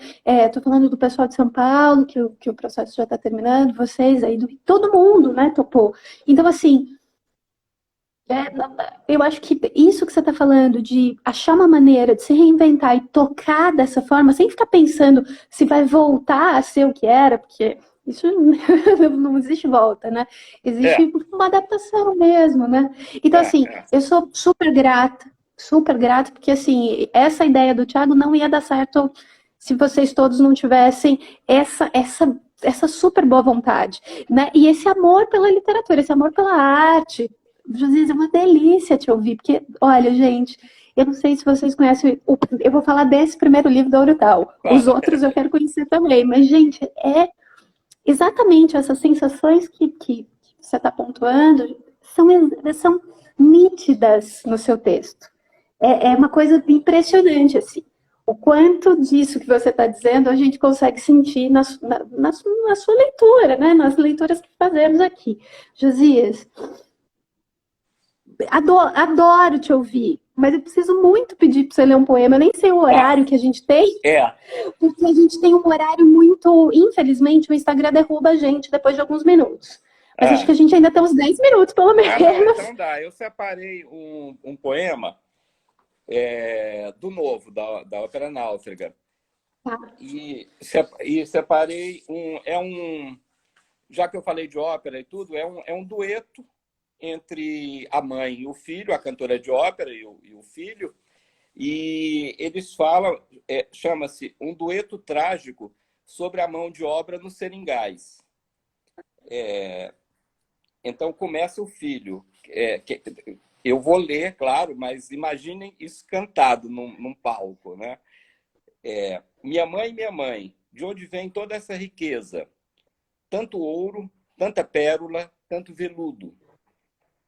Tô falando do pessoal de São Paulo, que o processo já está terminando, vocês aí, todo mundo, né, topou. Então, assim, eu acho que isso que você está falando, de achar uma maneira de se reinventar e tocar dessa forma, sem ficar pensando se vai voltar a ser o que era, porque isso não existe volta, né? Existe uma adaptação mesmo, né? Então, assim, eu sou super grata, porque, assim, essa ideia do Thiago não ia dar certo se vocês todos não tivessem essa super boa vontade, né? E esse amor pela literatura, esse amor pela arte. Josias, é uma delícia te ouvir, porque, olha, gente, eu não sei se vocês conhecem, eu vou falar desse primeiro livro da Urutau. Os outros eu quero conhecer também, mas, gente, exatamente essas sensações que você está pontuando são nítidas no seu texto. É uma coisa impressionante, assim. O quanto disso que você está dizendo a gente consegue sentir na sua leitura, né? Nas leituras que fazemos aqui. Josias, adoro te ouvir, mas eu preciso muito pedir para você ler um poema. Eu nem sei o horário que a gente tem, porque a gente tem um horário muito... Infelizmente, o Instagram derruba a gente depois de alguns minutos. Mas acho que a gente ainda tem uns 10 minutos, pelo menos. Não, então dá. Eu separei um poema do Novo, da Ópera Náufraga. E separei já que eu falei de ópera e tudo, é um dueto entre a mãe e o filho, a cantora de ópera e o filho, e eles falam, chama-se Um Dueto Trágico sobre a Mão de Obra nos Seringais. Então começa o filho. Eu vou ler, claro, mas imaginem isso cantado num palco, né? Minha mãe, de onde vem toda essa riqueza? Tanto ouro, tanta pérola, tanto veludo.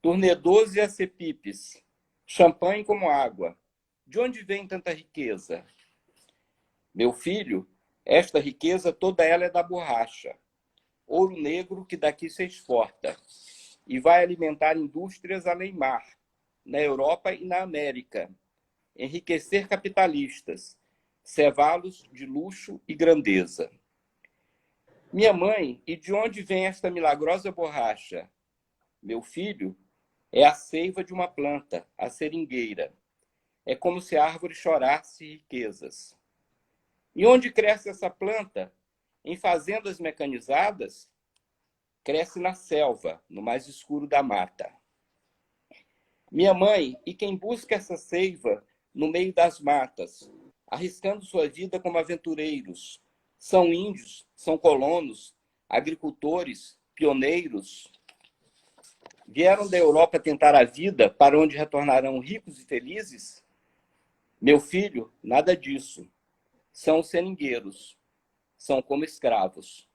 Turnedôs e acepipes, champanhe como água. De onde vem tanta riqueza? Meu filho, esta riqueza toda ela é da borracha. Ouro negro que daqui se exporta e vai alimentar indústrias além mar, na Europa e na América. Enriquecer capitalistas, cevá-los de luxo e grandeza. Minha mãe, e de onde vem esta milagrosa borracha? Meu filho, é a seiva de uma planta, a seringueira. É como se a árvore chorasse riquezas. E onde cresce essa planta? Em fazendas mecanizadas? Cresce na selva, no mais escuro da mata. Minha mãe, e quem busca essa seiva no meio das matas, arriscando sua vida como aventureiros, são índios, são colonos, agricultores, pioneiros. Vieram da Europa tentar a vida, para onde retornarão ricos e felizes? Meu filho, nada disso. São os seringueiros. são como escravos.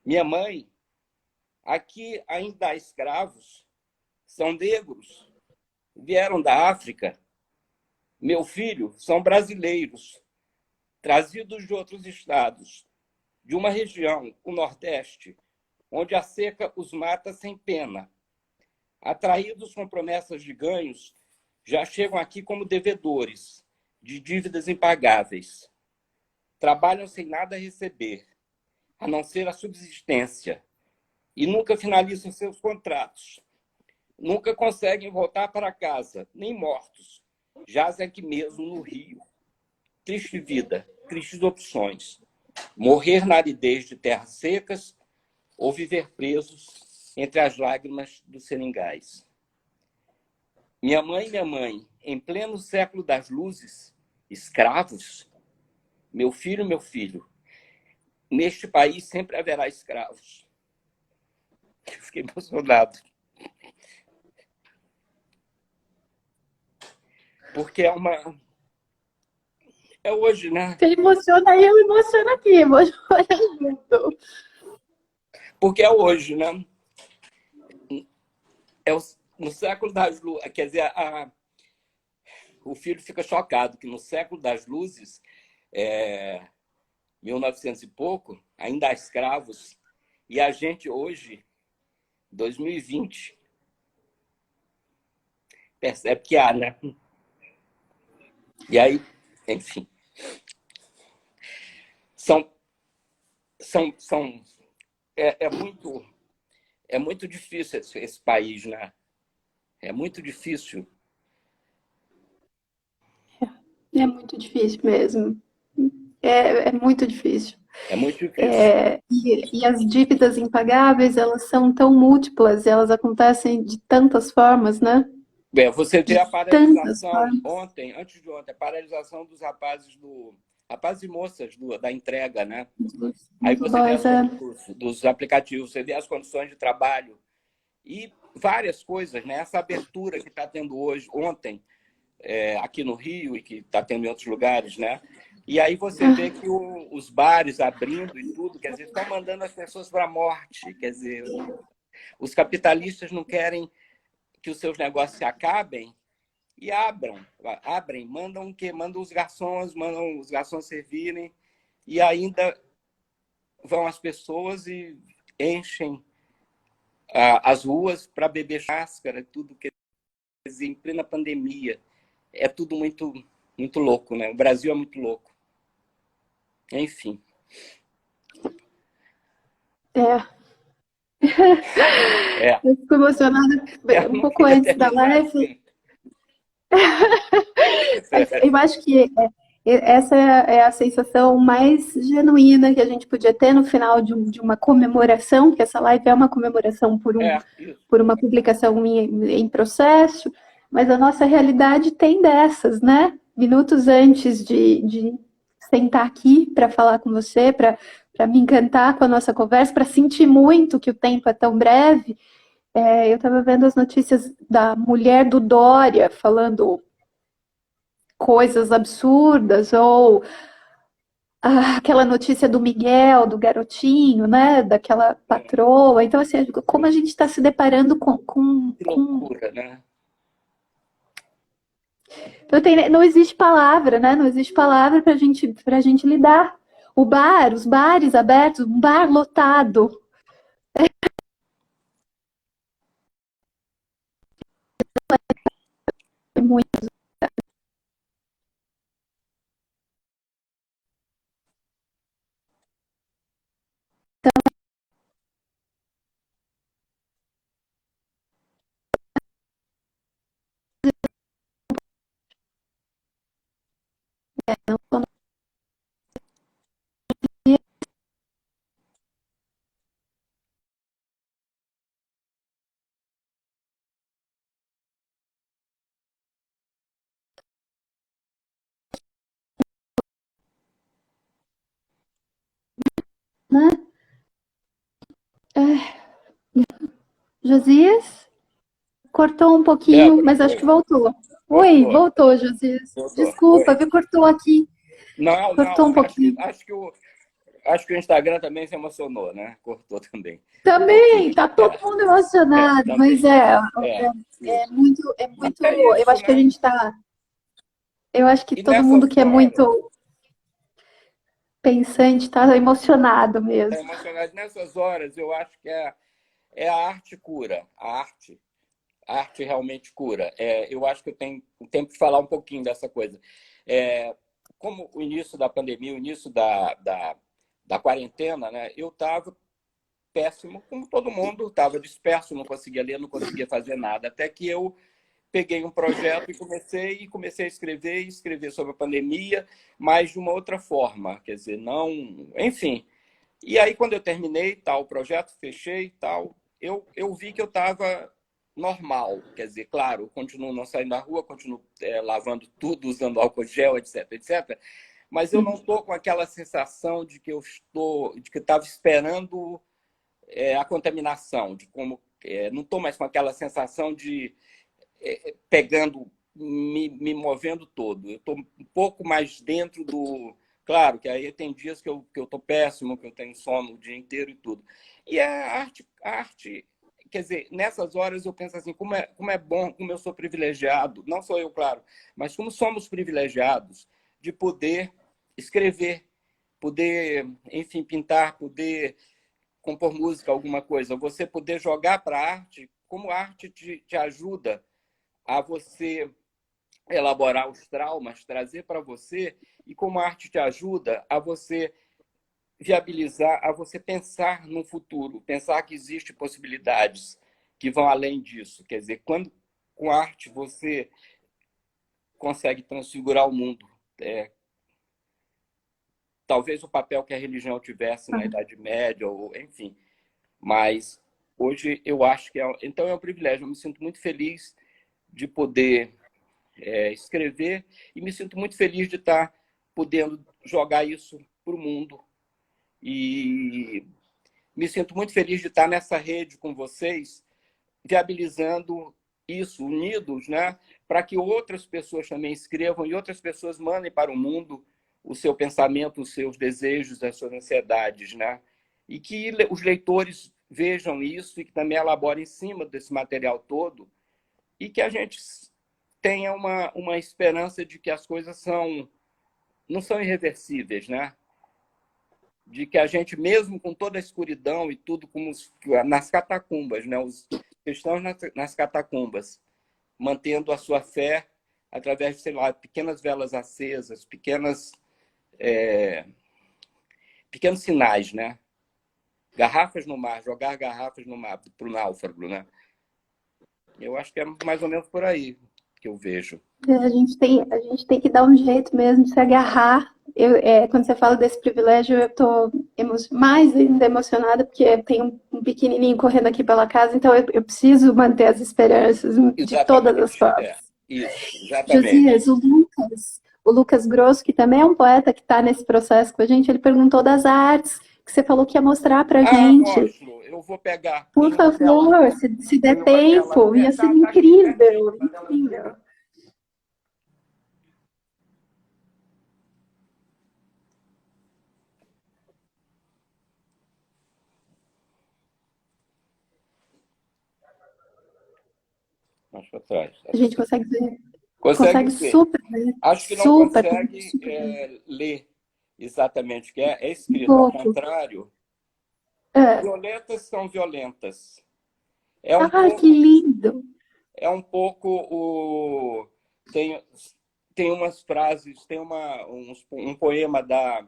Minha mãe, aqui ainda há escravos, são negros, vieram da África. Meu filho, são brasileiros, trazidos de outros estados, de uma região, o Nordeste, onde a seca os mata sem pena. Atraídos com promessas de ganhos, já chegam aqui como devedores de dívidas impagáveis. Trabalham sem nada receber, a não ser a subsistência, e nunca finalizam seus contratos. Nunca conseguem voltar para casa, nem mortos. Jazem aqui mesmo no Rio. Triste vida, tristes opções. Morrer na aridez de terras secas ou viver presos entre as lágrimas dos seringais. Minha mãe, em pleno século das luzes, escravos? Meu filho, neste país sempre haverá escravos. Eu fiquei emocionado. Porque é hoje, né? Você emociona aí, eu emociono aqui, vou chorar junto. Porque é hoje, né? No século das luzes, quer dizer, o filho fica chocado que no século das luzes, 1900 e pouco, ainda há escravos, e a gente hoje, 2020, percebe que há, né? E aí, enfim, é muito difícil esse país, né? É muito difícil. É muito difícil mesmo. É muito difícil. É muito difícil. E as dívidas impagáveis, elas são tão múltiplas, elas acontecem de tantas formas, né? Você vê a Tantas paralisação formas. antes de ontem, a paralisação dos rapazes rapazes e moças da entrega, né? Aí você vê dos aplicativos, você vê as condições de trabalho e várias coisas, né? Essa abertura que está tendo ontem, aqui no Rio e que está tendo em outros lugares, né? E aí você vê que os bares abrindo e tudo, quer dizer, estão mandando as pessoas para a morte, quer dizer, os capitalistas não querem que os seus negócios se acabem e abrem, mandam o quê? Mandam os garçons servirem e ainda vão as pessoas e enchem as ruas para beber máscara, tudo, quer dizer, em plena pandemia. É tudo muito, muito louco, né? O Brasil é muito louco. Enfim. Eu fico emocionada um pouco antes da live. Eu acho que essa é a sensação mais genuína que a gente podia ter no final de uma comemoração, que essa live é uma comemoração por uma publicação em processo, mas a nossa realidade tem dessas, né? Minutos antes de sentar aqui para falar com você, para me encantar com a nossa conversa, para sentir muito que o tempo é tão breve, eu estava vendo as notícias da mulher do Dória falando coisas absurdas, ou aquela notícia do Miguel, do garotinho, né, daquela patroa. Então, assim, como a gente está se deparando Que loucura, né? Então, não existe palavra, né? Não existe palavra para gente lidar. Os bares abertos, um bar lotado. É muito. Né? Josias? Cortou um pouquinho, Débora, mas acho que voltou. Oi, voltou. voltou, Josias. Voltou. Desculpa, Oi. viu? Cortou aqui. Não, Cortou um pouquinho. acho que acho que o Instagram também se emocionou, né? Cortou também. Um Também, pouquinho. tá todo mundo emocionado, Também. mas é, É, é isso. muito, é Mas muito, é eu isso, acho que a né? gente tá, eu acho que E todo mundo nessas que é horas, muito pensante tá emocionado tá mesmo. emocionado, nessas horas eu acho que é a arte cura. A arte realmente cura. Eu acho que eu tenho tempo de falar um pouquinho dessa coisa. É, como o início da pandemia, o início da quarentena, né? Eu estava péssimo, como todo mundo, estava disperso, não conseguia ler, não conseguia fazer nada. Até que eu peguei um projeto e comecei a escrever sobre a pandemia, mas de uma outra forma, quer dizer, não, enfim. E aí quando eu terminei tal o projeto, fechei tal, eu vi que eu estava normal, quer dizer, claro, continuo não saindo na rua, continuo lavando tudo, usando álcool gel, etc, etc. Mas eu não estou com aquela sensação de que estava esperando a contaminação, de como não estou mais com aquela sensação de pegando, me movendo todo. Eu estou um pouco mais dentro do. Claro que aí tem dias que eu estou péssimo, que eu tenho sono o dia inteiro e tudo. E a arte, quer dizer, nessas horas eu penso assim, como é bom, como eu sou privilegiado, não sou eu, claro, mas como somos privilegiados de poder escrever, poder, enfim, pintar, poder compor música, alguma coisa, você poder jogar para a arte, como a arte te ajuda a você elaborar os traumas, trazer para você, e como a arte te ajuda a você viabilizar, a você pensar no futuro, pensar que existem possibilidades que vão além disso. Quer dizer, quando com arte você consegue transfigurar o mundo. Talvez o papel que a religião tivesse na Idade Média, ou enfim, mas hoje eu acho que então é um privilégio. Eu me sinto muito feliz de poder escrever e me sinto muito feliz de estar podendo jogar isso para o mundo. E me sinto muito feliz de estar nessa rede com vocês, viabilizando isso, unidos, né, para que outras pessoas também escrevam e outras pessoas mandem para o mundo o seu pensamento, os seus desejos, as suas ansiedades, né? E que os leitores vejam isso e que também elaborem em cima desse material todo e que a gente tenha uma esperança de que as coisas não são irreversíveis, né? De que a gente, mesmo com toda a escuridão e tudo como nas catacumbas, né? Os cristãos nas catacumbas, mantendo a sua fé através de, sei lá, pequenas velas acesas, pequenos sinais, né? Garrafas no mar, jogar garrafas no mar para o náufrago, né? Eu acho que é mais ou menos por aí que eu vejo. A gente tem que dar um jeito mesmo de se agarrar. Quando você fala desse privilégio, eu estou mais ainda emocionada, porque eu tenho um pequenininho correndo aqui pela casa, então eu preciso manter as esperanças de todas as Exatamente. formas. Isso, exatamente. Josias, o Lucas Grosso, que também é um poeta que está nesse processo com a gente, ele perguntou das artes que você falou que ia mostrar para a gente. Mostro. Eu vou pegar. Por favor, se Tem der uma tela. tempo, ia ser Tá aqui pertinho. incrível, incrível. Mais para trás. A gente consegue ver, Consegue consegue ver. super ver, Acho que não super, consegue super ver. ler exatamente o que é. É Um escrito ao pouco. contrário. É. Violetas são violentas. É um Ai, que pouco, lindo! é um pouco o tem umas frases, tem um poema da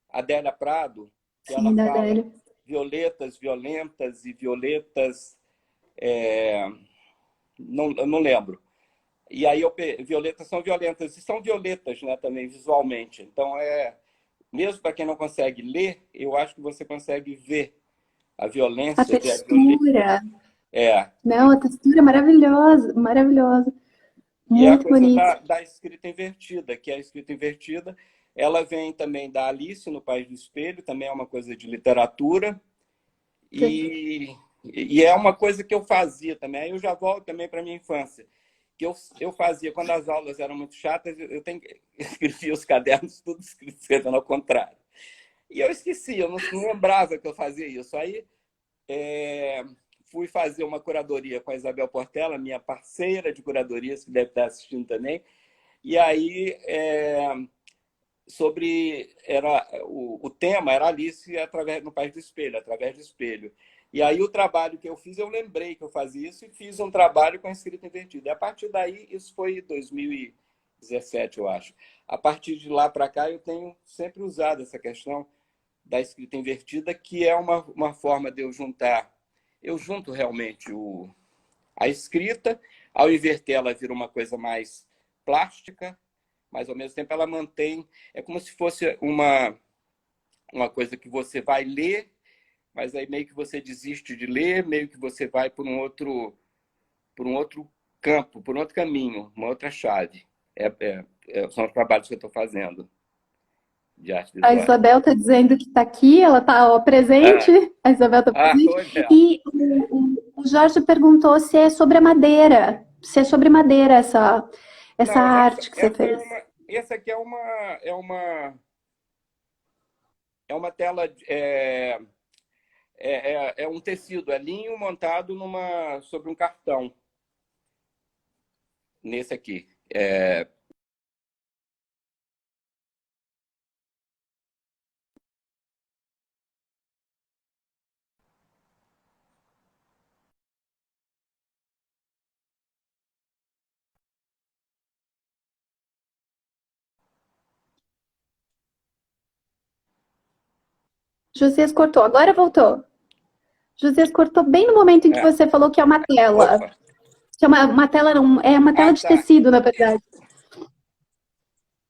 Adélia Prado que ela Sim, da fala Adélia. violetas violentas e violetas eu não lembro. E aí violetas são violentas e são violetas, né, também visualmente. Então mesmo para quem não consegue ler, eu acho que você consegue ver a A violência, ver a violência. textura. É. Não, a textura é maravilhosa, maravilhosa. E é a Muito coisa bonito. da escrita invertida, que a escrita invertida, ela vem também da Alice no País do Espelho, também é uma coisa de literatura, e é uma coisa que eu fazia também. Aí eu já volto também para a minha infância, que eu fazia, quando as aulas eram muito chatas, escrevia os cadernos tudo escrito ao contrário. E eu esqueci, eu não lembrava que eu fazia isso. Aí fui fazer uma curadoria com a Isabel Portela, minha parceira de curadoria, que deve estar assistindo também. E aí, o tema era Alice no País do Espelho, através do espelho. E aí o trabalho que eu fiz, eu lembrei que eu fazia isso e fiz um trabalho com a escrita invertida. E a partir daí, isso foi em 2017, eu acho. A partir de lá para cá, eu tenho sempre usado essa questão da escrita invertida, que é uma forma de eu juntar. Eu junto realmente a escrita, ao inverter ela vira uma coisa mais plástica, mas ao mesmo tempo ela mantém... É como se fosse uma coisa que você vai ler, mas aí meio que você desiste de ler, meio que você vai por um outro campo, por um outro caminho, uma outra chave. São os trabalhos que eu estou fazendo de arte A visual. Isabel está dizendo que está aqui, ela está presente. A Isabel está presente. Oi, Bel. E o Jorge perguntou se é sobre a madeira. Se é sobre madeira essa Não, arte que você fez. essa aqui é uma tela, é um tecido, é linho montado sobre um cartão. Nesse aqui. Josias cortou, agora voltou. Josias cortou bem no momento em que você falou que é uma tela. Opa. Que é uma tela, não, é uma tela de Tá. tecido, na verdade.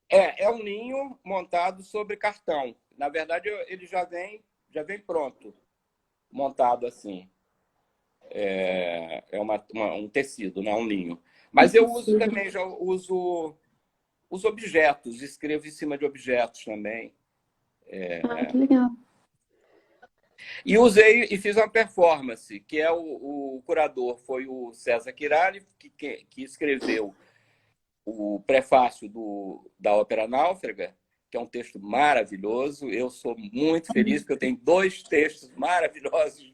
É um ninho montado sobre cartão. Na verdade, ele já vem pronto, montado assim. É um tecido, não é um ninho. Mas eu uso também, já uso os objetos, escrevo em cima de objetos também. Que legal. E usei e fiz uma performance, que o curador foi o César Kirali, que escreveu o prefácio da Ópera Náufraga, que é um texto maravilhoso. Eu sou muito feliz, porque eu tenho 2 textos maravilhosos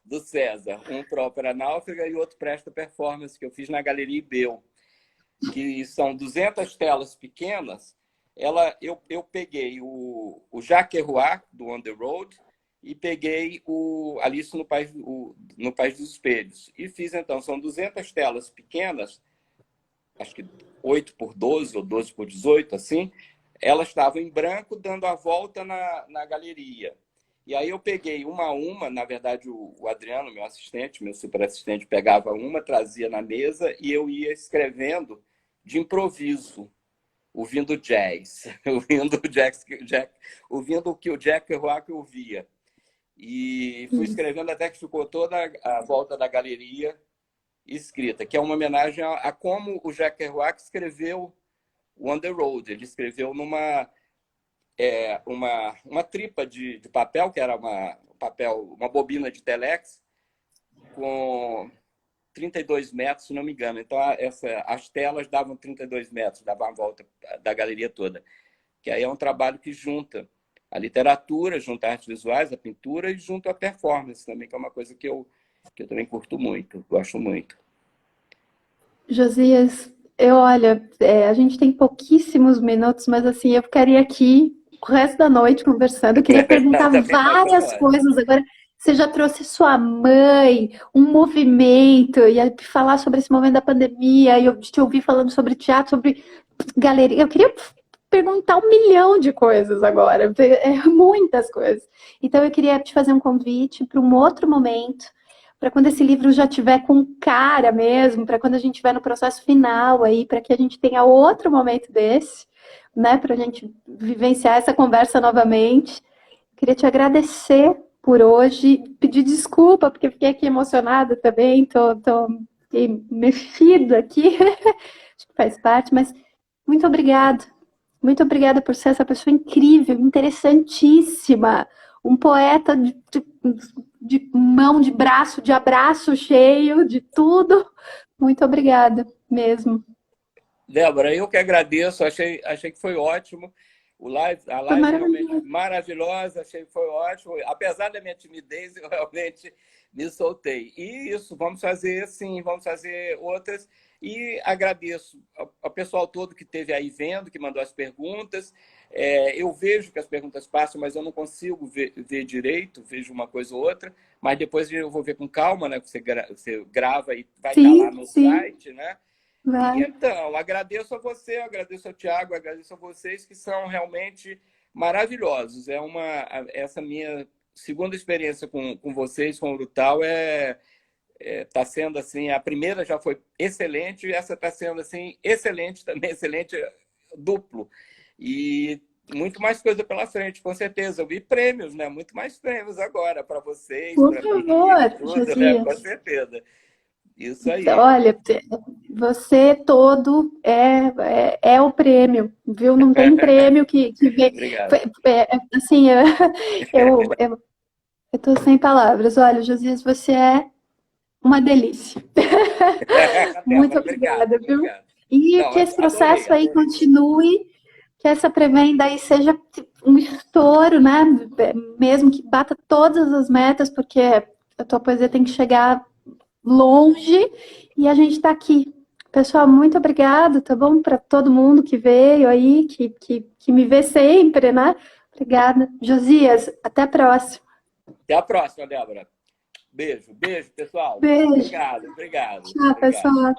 do César. Um para a Ópera Náufraga e outro para esta performance que eu fiz na Galeria Ibeu, que são 200 telas pequenas. Eu peguei o Jacques Kerouac, do On the Road, e peguei o Alice no País dos Espelhos. E fiz, então, são 200 telas pequenas, acho que 8 por 12 ou 12 por 18, assim. Elas estavam em branco, dando a volta na galeria. E aí eu peguei uma a uma, na verdade o Adriano, meu assistente, meu super assistente, pegava uma, trazia na mesa e eu ia escrevendo de improviso, ouvindo jazz, ouvindo o que o Jack Kerouac ouvia. E fui escrevendo até que ficou toda a volta da galeria escrita, que é uma homenagem a como o Jack Kerouac escreveu o On the Road. Ele escreveu numa uma tripa de papel, que era uma bobina de telex, com 32 metros, se não me engano. Então, as telas davam 32 metros, davam a volta da galeria toda. Que aí é um trabalho que junta a literatura, junta artes visuais, a pintura e junta a performance também, que é uma coisa que eu também curto muito, gosto muito. Josias, olha, a gente tem pouquíssimos minutos, mas assim, eu ficaria aqui o resto da noite conversando. Eu queria perguntar várias coisas. Agora, você já trouxe sua mãe, um movimento, e falar sobre esse momento da pandemia, e eu te ouvi falando sobre teatro, sobre galeria. Eu queria perguntar 1 milhão de coisas agora, muitas coisas. Então, eu queria te fazer um convite para um outro momento, para quando esse livro já tiver com cara mesmo, para quando a gente estiver no processo final aí, para que a gente tenha outro momento desse, né, para a gente vivenciar essa conversa novamente. Queria te agradecer por hoje, pedir desculpa, porque fiquei aqui emocionada também, tô mexida aqui, acho que faz parte, mas muito obrigada. Muito obrigada por ser essa pessoa incrível, interessantíssima, um poeta de mão, de braço, de abraço cheio, de tudo. Muito obrigada mesmo. Débora, eu que agradeço, achei que foi ótimo. A Foi live realmente maravilhoso. maravilhosa, achei que foi ótimo. Apesar da minha timidez, eu realmente me soltei. E isso, vamos fazer sim, vamos fazer outras. E agradeço ao pessoal todo que esteve aí vendo, que mandou as perguntas. Eu vejo que as perguntas passam, mas eu não consigo ver direito, vejo uma coisa ou outra. Mas depois eu vou ver com calma, né? Você grava e vai estar lá Sim, no sim, site, né? E vai. então, agradeço a você, agradeço ao Tiago, agradeço a vocês que são realmente maravilhosos. Essa minha segunda experiência com vocês, com o Urutau, tá sendo assim, a primeira já foi excelente, e essa está sendo assim, excelente também, excelente duplo. E muito mais coisa pela frente, com certeza. Eu vi prêmios, né? Muito mais prêmios agora para vocês, Por para mim e favor, tudo, né? Com Josias. certeza. Isso aí. Olha, você todo é o prêmio, viu? Não tem prêmio que vem. Obrigado. Assim, eu tô sem palavras. Olha, Josias, você é uma delícia. Muito Débora, obrigado, obrigada, viu? obrigado. E Não, que esse adorei, processo aí adorei. continue, que essa pré-venda aí seja um estouro, né? Mesmo que bata todas as metas, porque a tua poesia tem que chegar longe e a gente está aqui. Pessoal, muito obrigada, tá bom? Para todo mundo que veio aí, que me vê sempre, né? Obrigada. Josias, até a próxima. Até a próxima, Débora. Beijo, beijo, pessoal. Beijo. Obrigado, obrigado, Tchau, obrigado. pessoal.